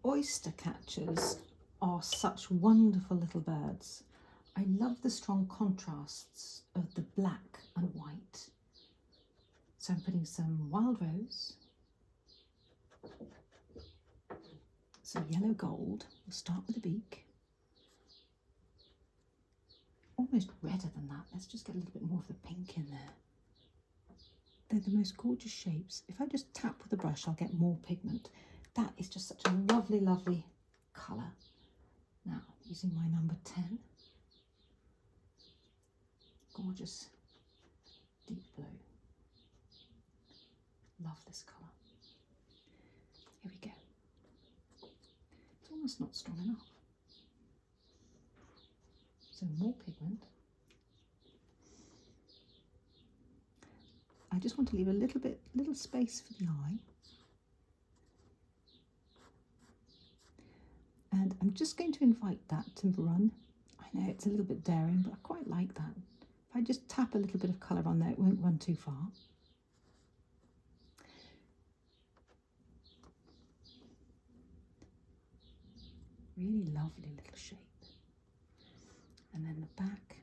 oyster catchers are such wonderful little birds. I love the strong contrasts of the black and white. So I'm putting some wild rose, some yellow gold. We'll start with the beak. Almost redder than that. Let's just get a little bit more of the pink in there. They're the most gorgeous shapes. If I just tap with the brush, I'll get more pigment. That is just such a lovely, lovely colour. Now, using my number 10. Gorgeous deep blue. Love this colour. Here we go. It's almost not strong enough. So more pigment. I just want to leave a little space for the eye. And I'm just going to invite that to run. I know it's a little bit daring, but I quite like that. If I just tap a little bit of colour on there, it won't run too far. Really lovely little shape. And then the back.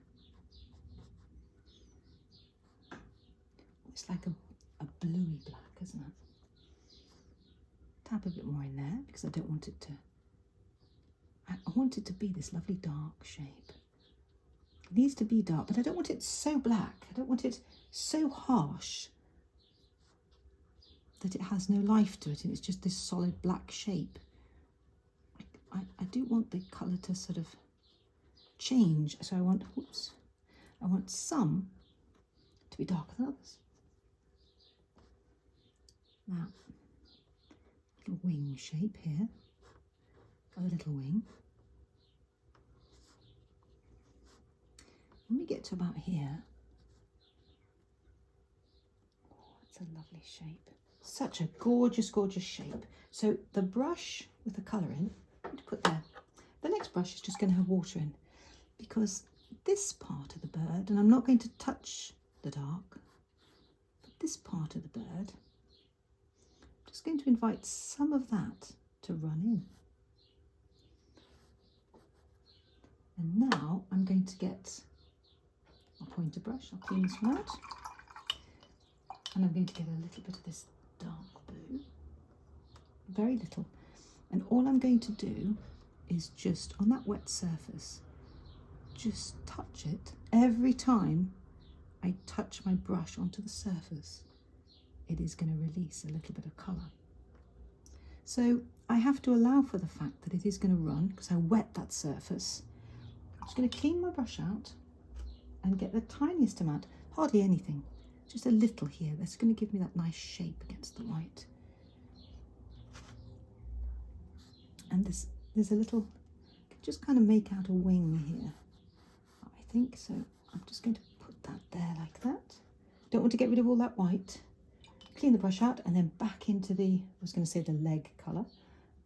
It's like a bluey black, isn't it? Tap a bit more in there because I don't want it to, I want it to be this lovely dark shape. It needs to be dark, but I don't want it so black. I don't want it so harsh that it has no life to it and it's just this solid black shape. I do want the colour to sort of change. So I want some to be darker than others. Now, little wing shape here, a little wing. When we get to about here, oh, it's a lovely shape. Such a gorgeous, gorgeous shape. So the brush with the colour in, I'm going to put there. The next brush is just going to have water in because this part of the bird, and I'm not going to touch the dark, but this part of the bird, just going to invite some of that to run in. And now I'm going to get my pointer brush. I'll clean this one out. And I'm going to get a little bit of this dark blue. Very little. And all I'm going to do is just on that wet surface, just touch it every time I touch my brush onto the surface. It is going to release a little bit of colour. So I have to allow for the fact that it is going to run because I wet that surface. I'm just going to clean my brush out and get the tiniest amount, hardly anything, just a little here. That's going to give me that nice shape against the white. And there's a little, just kind of make out a wing here, I think. So I'm just going to put that there like that. Don't want to get rid of all that white. Clean the brush out and then back into the, I was going to say the leg colour,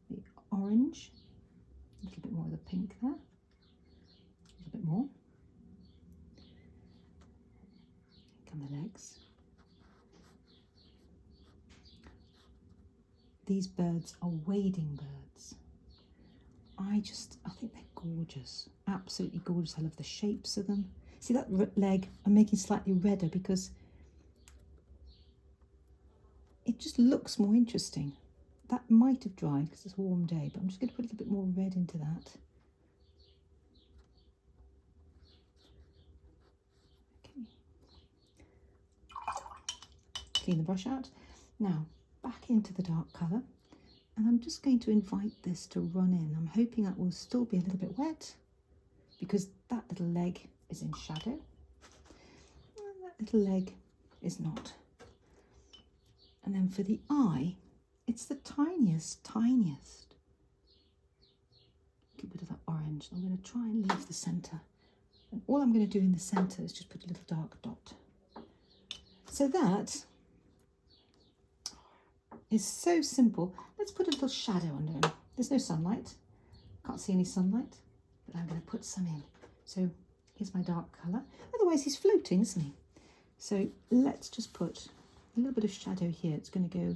the orange, a little bit more of the pink there, a little bit more. Come the legs. These birds are wading birds. I think they're gorgeous, absolutely gorgeous. I love the shapes of them. See that leg I'm making slightly redder because it just looks more interesting. That might have dried because it's a warm day, but I'm just going to put a little bit more red into that. Okay. Clean the brush out. Now, back into the dark colour. And I'm just going to invite this to run in. I'm hoping that will still be a little bit wet because that little leg is in shadow. And that little leg is not. And then for the eye, it's the tiniest. Little bit of that orange. I'm going to try and leave the centre. And all I'm going to do in the centre is just put a little dark dot. So that is so simple. Let's put a little shadow under him. There's no sunlight. Can't see any sunlight, but I'm going to put some in. So here's my dark colour. Otherwise he's floating, isn't he? So let's just put a little bit of shadow here. It's going to go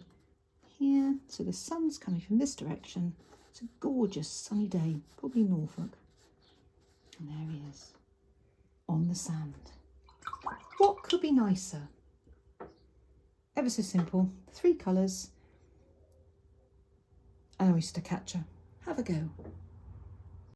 here. So the sun's coming from this direction It's a gorgeous sunny day, probably Norfolk. And there he is, on the sand. What could be nicer? Ever so simple, 3 colours, an oyster catcher. Have a go.